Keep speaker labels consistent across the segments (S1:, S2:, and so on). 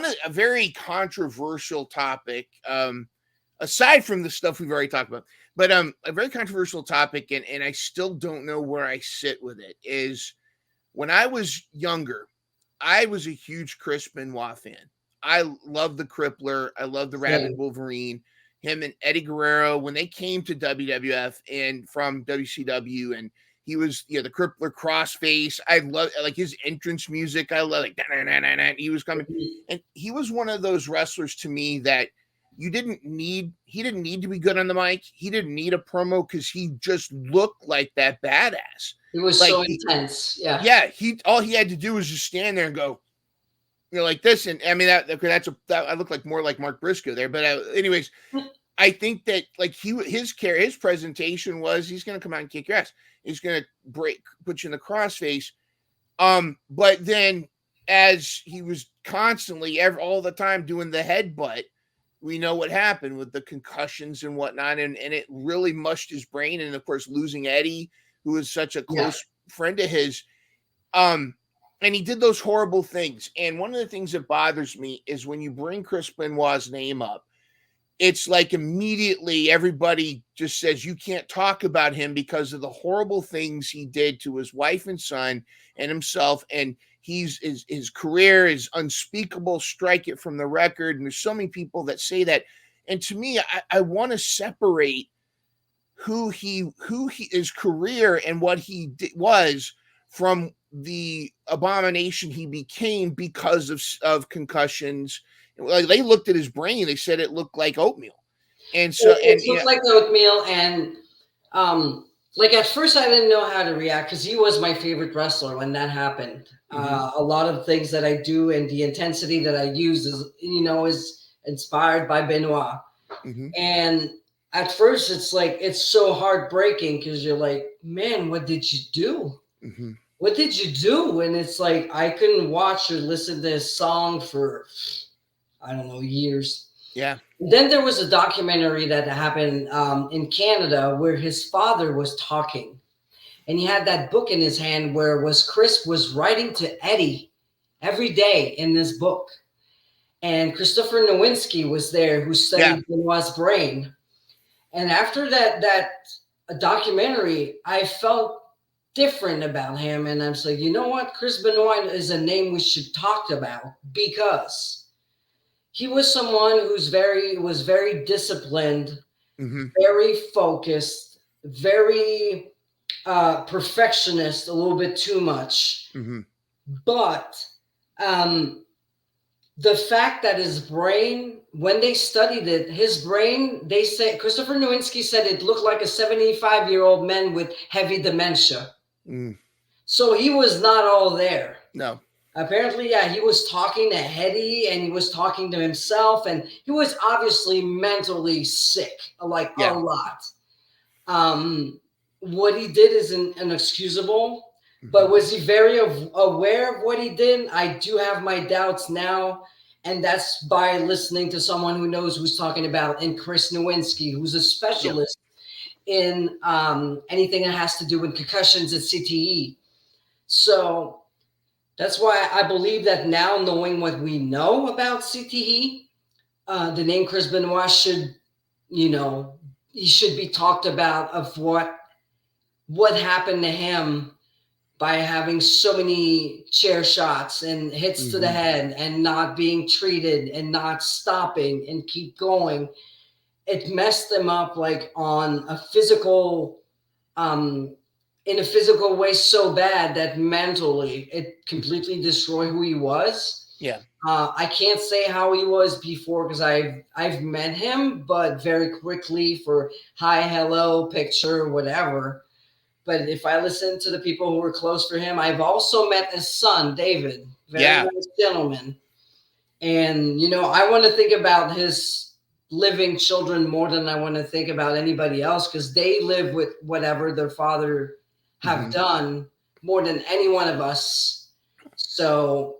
S1: a very controversial topic, aside from the stuff we've already talked about, but a very controversial topic, and I still don't know where I sit with it, is when I was younger, I was a huge Chris Benoit fan. I love the Crippler. I love the Rabid Wolverine. Him and Eddie Guerrero, when they came to WWF and from WCW, and he was, the Crippler crossface. I love like his entrance music. I love like he was coming, and he was one of those wrestlers to me that he didn't need to be good on the mic. He didn't need a promo because he just looked like that badass.
S2: It was like so intense. Yeah.
S1: Yeah. All he had to do was just stand there and go, like this. And I mean, I look like more like Mark Briscoe there. But anyways, I think that like his presentation was, he's going to come out and kick your ass. He's going to put you in the crossface. But then as he was constantly all the time doing the headbutt, we know what happened with the concussions and whatnot. And it really mushed his brain. And of course, losing Eddie, who was such a close friend of his. And he did those horrible things. And one of the things that bothers me is when you bring Chris Benoit's name up, it's like immediately everybody just says you can't talk about him because of the horrible things he did to his wife and son and himself. And his career is unspeakable. Strike it from the record. And there's so many people that say that. And to me, I want to separate who his career and what he was from the abomination he became because of concussions. Like they looked at his brain, they said it looked like oatmeal, and so
S2: it looked like oatmeal. And like at first, I didn't know how to react because he was my favorite wrestler when that happened. A lot of things that I do and the intensity that I use is inspired by Benoit. And at first, it's like it's so heartbreaking because you're like, man, what did you do? What did you do? And it's like I couldn't watch or listen to this song for, I don't know, years.
S1: Yeah.
S2: Then there was a documentary that happened in Canada where his father was talking. And he had that book in his hand where Chris was writing to Eddie every day in this book. And Christopher Nowinski was there, who studied Benoit's brain. And after that documentary, I felt different about him. And I'm like, you know what? Chris Benoit is a name we should talk about because he was someone who's was very disciplined, very focused, very perfectionist, a little bit too much. But the fact that his brain, when they studied it, his brain, they say, Christopher Nowinski said it looked like a 75-year-old man with heavy dementia. So he was not all there.
S1: No.
S2: Apparently, he was talking to Eddie and he was talking to himself, and he was obviously mentally sick, a lot. What he did is inexcusable, but was he very aware of what he did? I do have my doubts now, and that's by listening to someone who knows who's talking about, and Chris Nowinski, who's a specialist in anything that has to do with concussions and CTE. So that's why I believe that now, knowing what we know about CTE, the name Chris Benoit should, he should be talked about of what happened to him by having so many chair shots and hits to the head and not being treated and not stopping and keep going. It messed him up like on a physical, in a physical way so bad that mentally it completely destroyed who he was.
S1: Yeah.
S2: I can't say how he was before because I've met him, but very quickly for hi, hello, picture, whatever. But if I listen to the people who were close for him, I've also met his son, David. Very nice gentleman. And, I want to think about his living children more than I want to think about anybody else because they live with whatever their father have done more than any one of us. So,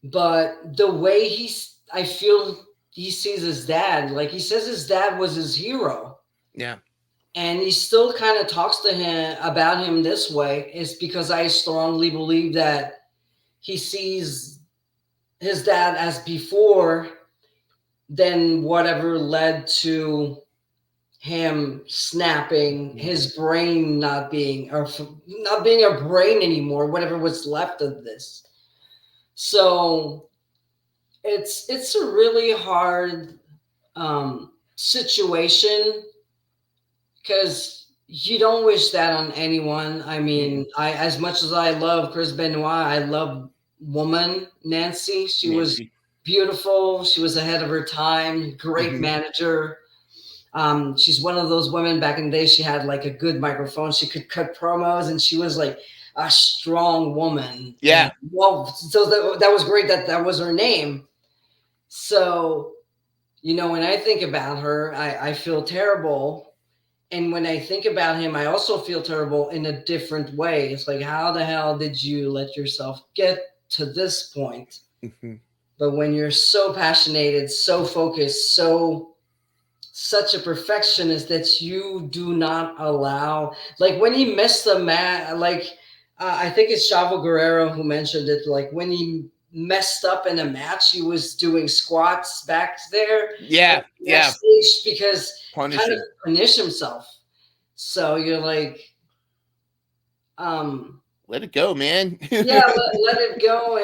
S2: but the way I feel he sees his dad, like he says his dad was his hero.
S1: Yeah.
S2: And he still kind of talks to him about him this way is because I strongly believe that he sees his dad as before, then whatever led to him snapping, his brain not being or not being a brain anymore, whatever was left of this. So it's a really hard situation, because you don't wish that on anyone. I mean, I as much as I love Chris Benoit, I love woman Nancy. She was beautiful. She was ahead of her time. Great manager. She's one of those women back in the day. She had like a good microphone. She could cut promos, and she was like a strong woman.
S1: Yeah.
S2: And, well, so that was great that was her name. So, when I think about her, I feel terrible. And when I think about him, I also feel terrible in a different way. It's like, how the hell did you let yourself get to this point? But when you're so passionate, so focused, such a perfectionist that you do not allow, like when he missed the mat, like I think it's Chavo Guerrero who mentioned it, like when he messed up in a match, he was doing squats back there.
S1: Yeah.
S2: Because kind of punish himself. So you're like,
S1: let it go, man.
S2: Yeah, let it go.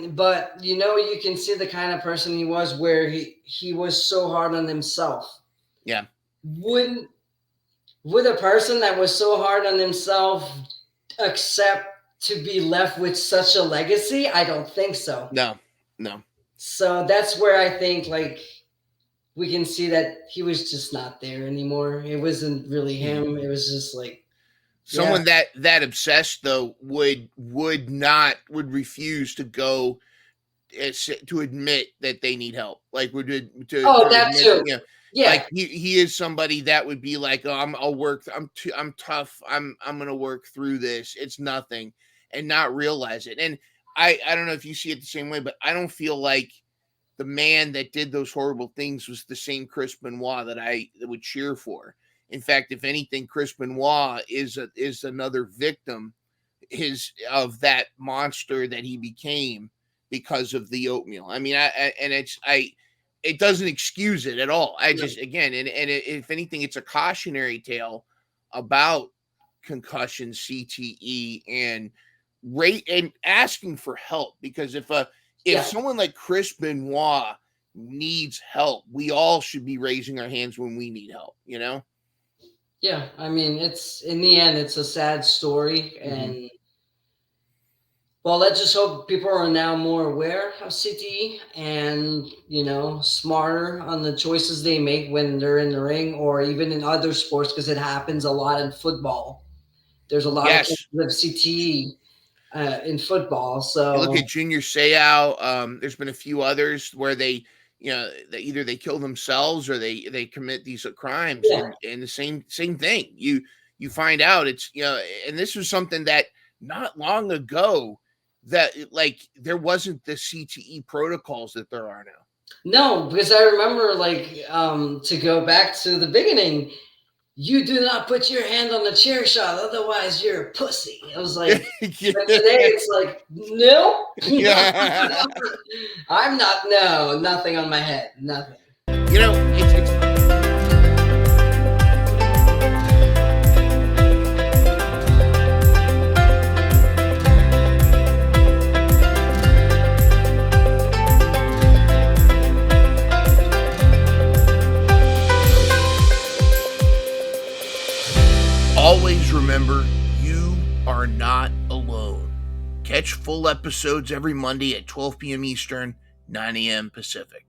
S2: But you can see the kind of person he was, where he was so hard on himself.
S1: Yeah.
S2: Would a person that was so hard on himself accept to be left with such a legacy? I don't think so.
S1: No.
S2: So that's where I think, like, we can see that he was just not there anymore. It wasn't really him. It was just like
S1: someone that obsessed, though, would refuse to go to admit that they need help. Like
S2: that too. Yeah.
S1: Like he is somebody that would be like, oh, I'll work. I'm tough. I'm going to work through this. It's nothing, and not realize it. And I don't know if you see it the same way, but I don't feel like the man that did those horrible things was the same Chris Benoit that I would cheer for. In fact, if anything, Chris Benoit is another victim of that monster that he became because of the oatmeal. I mean, it doesn't excuse it at all. If anything, it's a cautionary tale about concussion, CTE, and asking for help, because if someone like Chris Benoit needs help, we all should be raising our hands when we need help,
S2: Yeah, I mean, it's in the end, it's a sad story, and well, let's just hope people are now more aware of CTE and smarter on the choices they make when they're in the ring, or even in other sports, because it happens a lot in football. There's a lot of cases of CTE in football. So
S1: you look at Junior Seau. There's been a few others where they either they kill themselves or they commit these crimes, and the same thing. You find out it's and this was something that not long ago that like there wasn't the CTE protocols that there are now.
S2: No, because I remember to go back to the beginning, you do not put your hand on the chair shot, otherwise you're a pussy. I was like, but today it's like, no, I'm not, nothing on my head, nothing.
S1: It's always remember, you are not alone. Catch full episodes every Monday at 12 p.m. Eastern, 9 a.m. Pacific.